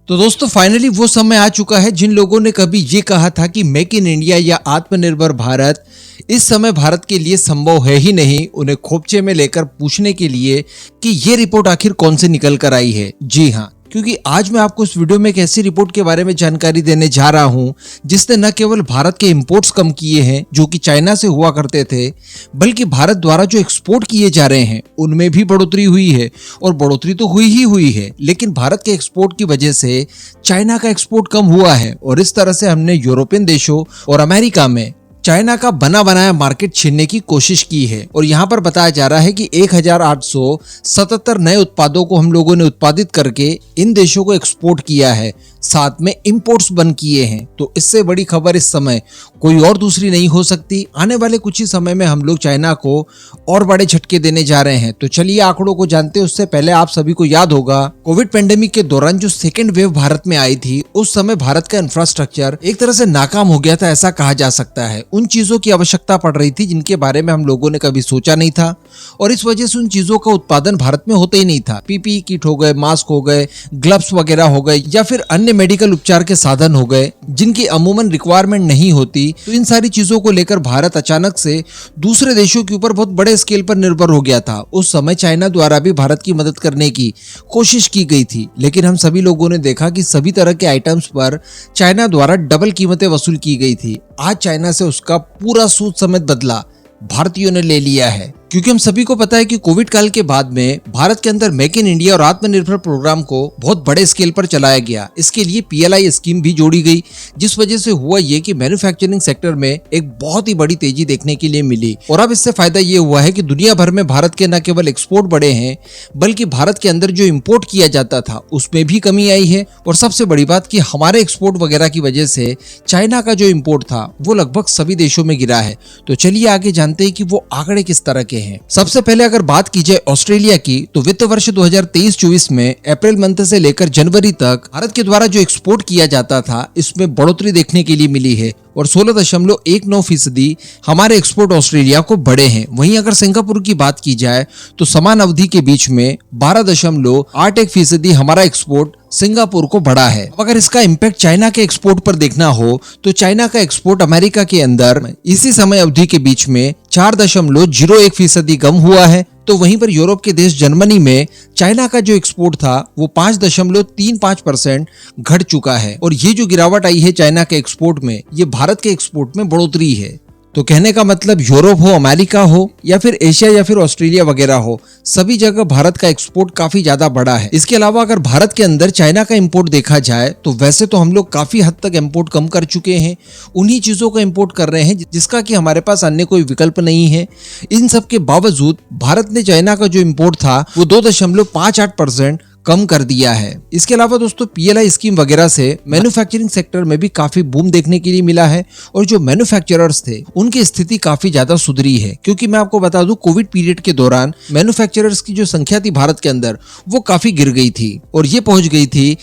तो दोस्तों फाइनली वो समय आ चुका है जिन लोगों ने कभी ये कहा था कि मेक इन इंडिया या आत्मनिर्भर भारत इस समय भारत के लिए संभव है ही नहीं, उन्हें खोपचे में लेकर पूछने के लिए कि ये रिपोर्ट आखिर कौन से निकल कर आई है। जी हाँ, क्योंकि आज मैं आपको इस वीडियो में एक ऐसी रिपोर्ट के बारे में जानकारी देने जा रहा हूं जिसने न केवल भारत के इंपोर्ट्स कम किए हैं जो कि चाइना से हुआ करते थे, बल्कि भारत द्वारा जो एक्सपोर्ट किए जा रहे हैं उनमें भी बढ़ोतरी हुई है। और बढ़ोतरी तो हुई है, लेकिन भारत के एक्सपोर्ट की वजह से चाइना का एक्सपोर्ट कम हुआ है और इस तरह से हमने यूरोपियन देशों और अमेरिका में चाइना का बना बनाया मार्केट छीनने की कोशिश की है। और यहाँ पर बताया जा रहा है कि 1877 नए उत्पादों को हम लोगों ने उत्पादित करके इन देशों को एक्सपोर्ट किया है, साथ में इंपोर्ट्स बंद किए हैं। तो इससे बड़ी खबर इस समय कोई और दूसरी नहीं हो सकती। आने वाले कुछ ही समय में हम लोग चाइना को और बड़े झटके देने जा रहे हैं। तो चलिए आंकड़ों को जानते हैं। उससे पहले आप सभी को याद होगा कोविड पेंडेमिक के दौरान जो सेकेंड वेव भारत में आई थी, उस समय भारत का इंफ्रास्ट्रक्चर एक तरह से नाकाम हो गया था, ऐसा कहा जा सकता है। उन चीजों की आवश्यकता पड़ रही थी जिनके बारे में हम लोगों ने कभी सोचा नहीं था और इस वजह से उन चीजों का उत्पादन भारत में होता ही नहीं था। पीपीई किट हो गए, मास्क हो गए, ग्लव्स वगैरह हो गए या फिर अन्य मेडिकल उपचार के साधन हो गए जिनकी अमूमन रिक्वायरमेंट नहीं होती। तो इन सारी चीजों को लेकर भारत अचानक से दूसरे देशों के ऊपर बहुत बड़े स्केल पर निर्भर हो गया था। उस समय चाइना द्वारा भी भारत की मदद करने की कोशिश की गई थी, लेकिन हम सभी लोगों ने देखा कि सभी तरह के आइटम्स पर चाइना द्वारा डबल कीमतें वसूल की गई थी। आज चाइना से उसका पूरा सूद समेत बदला भारतीयों ने ले लिया है, क्योंकि हम सभी को पता है कि कोविड काल के बाद में भारत के अंदर मेक इन इंडिया और आत्मनिर्भर प्रोग्राम को बहुत बड़े स्केल पर चलाया गया। इसके लिए पीएलआई स्कीम भी जोड़ी गई, जिस वजह से हुआ ये कि मैन्युफैक्चरिंग सेक्टर में एक बहुत ही बड़ी तेजी देखने के लिए मिली। और अब इससे फायदा ये हुआ है कि दुनिया भर में भारत के न केवल एक्सपोर्ट बढ़े हैं, बल्कि भारत के अंदर जो इम्पोर्ट किया जाता था उसमें भी कमी आई है। और सबसे बड़ी बात कि हमारे एक्सपोर्ट वगैरह की वजह से चाइना का जो इम्पोर्ट था वो लगभग सभी देशों में गिरा है। तो चलिए आगे जानते हैं कि वो आंकड़े किस तरह के हैं। सबसे पहले अगर बात की जाए ऑस्ट्रेलिया की, तो वित्त वर्ष 2023-24 में अप्रैल मंथ से लेकर जनवरी तक भारत के द्वारा जो एक्सपोर्ट किया जाता था इसमें बढ़ोतरी देखने के लिए मिली है और 16.19% हमारे एक्सपोर्ट ऑस्ट्रेलिया को बढ़े हैं। वहीं अगर सिंगापुर की बात की जाए तो समान अवधि के बीच में 12.81% हमारा एक्सपोर्ट सिंगापुर को बढ़ा है। अगर इसका इम्पैक्ट चाइना के एक्सपोर्ट पर देखना हो तो चाइना का एक्सपोर्ट अमेरिका के अंदर इसी समय अवधि के बीच में 4.01% कम हुआ है। तो वहीं पर यूरोप के देश जर्मनी में चाइना का जो एक्सपोर्ट था वो 5.35% घट चुका है। और ये जो गिरावट आई है चाइना के एक्सपोर्ट में, ये भारत के एक्सपोर्ट में बढ़ोतरी है। तो कहने का मतलब यूरोप हो, अमेरिका हो या फिर एशिया या फिर ऑस्ट्रेलिया वगैरह हो, सभी जगह भारत का एक्सपोर्ट काफी ज्यादा बढ़ा है। इसके अलावा अगर भारत के अंदर चाइना का इंपोर्ट देखा जाए तो वैसे तो हम लोग काफी हद तक इंपोर्ट कम कर चुके हैं, उन्हीं चीजों का इंपोर्ट कर रहे हैं जिसका कि हमारे पास अन्य कोई विकल्प नहीं है। इन सब के बावजूद भारत ने चाइना का जो इंपोर्ट था वो 2.58% कम कर दिया है। इसके अलावा दोस्तों पीएलआई स्कीम वगैरह से मैन्युफैक्चरिंग सेक्टर में भी काफी बूम देखने के लिए मिला है और जो मैन्युफैक्चरर्स थे उनकी स्थिति काफी ज्यादा सुधरी है। क्योंकि मैं आपको बता दूं कोविड पीरियड के दौरान मैन्युफैक्चरर्स की जो संख्या थी भारत के अंदर वो काफी गिर गई थी और ये पहुंच गई थी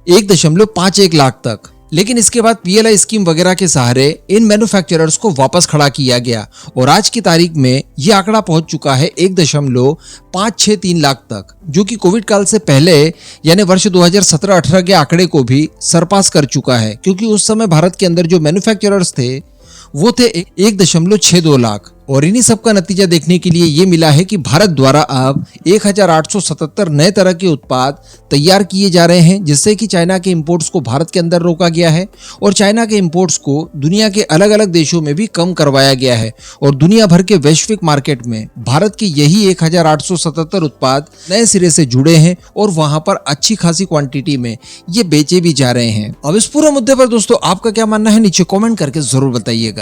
1.51 लाख तक। लेकिन इसके बाद पीएलआई स्कीम वगैरह के सहारे इन मैन्युफैक्चरर्स को वापस खड़ा किया गया और आज की तारीख में ये आंकड़ा पहुंच चुका है 1.563 लाख तक, जो कि कोविड काल से पहले यानी वर्ष 2017-18 के आंकड़े को भी सरपास कर चुका है। क्योंकि उस समय भारत के अंदर जो मैन्युफैक्चरर्स थे वो थे 1.62 लाख। और इन्हीं सब का नतीजा देखने के लिए ये मिला है कि भारत द्वारा अब 1877 नए तरह के उत्पाद तैयार किए जा रहे हैं, जिससे कि चाइना के इंपोर्ट्स को भारत के अंदर रोका गया है और चाइना के इंपोर्ट्स को दुनिया के अलग अलग देशों में भी कम करवाया गया है। और दुनिया भर के वैश्विक मार्केट में भारत के यही 1877 उत्पाद नए सिरे से जुड़े हैं और वहां पर अच्छी खासी क्वांटिटी में ये बेचे भी जा रहे हैं। अब इस पूरे मुद्दे पर दोस्तों आपका क्या मानना है, नीचे कॉमेंट करके जरूर बताइएगा।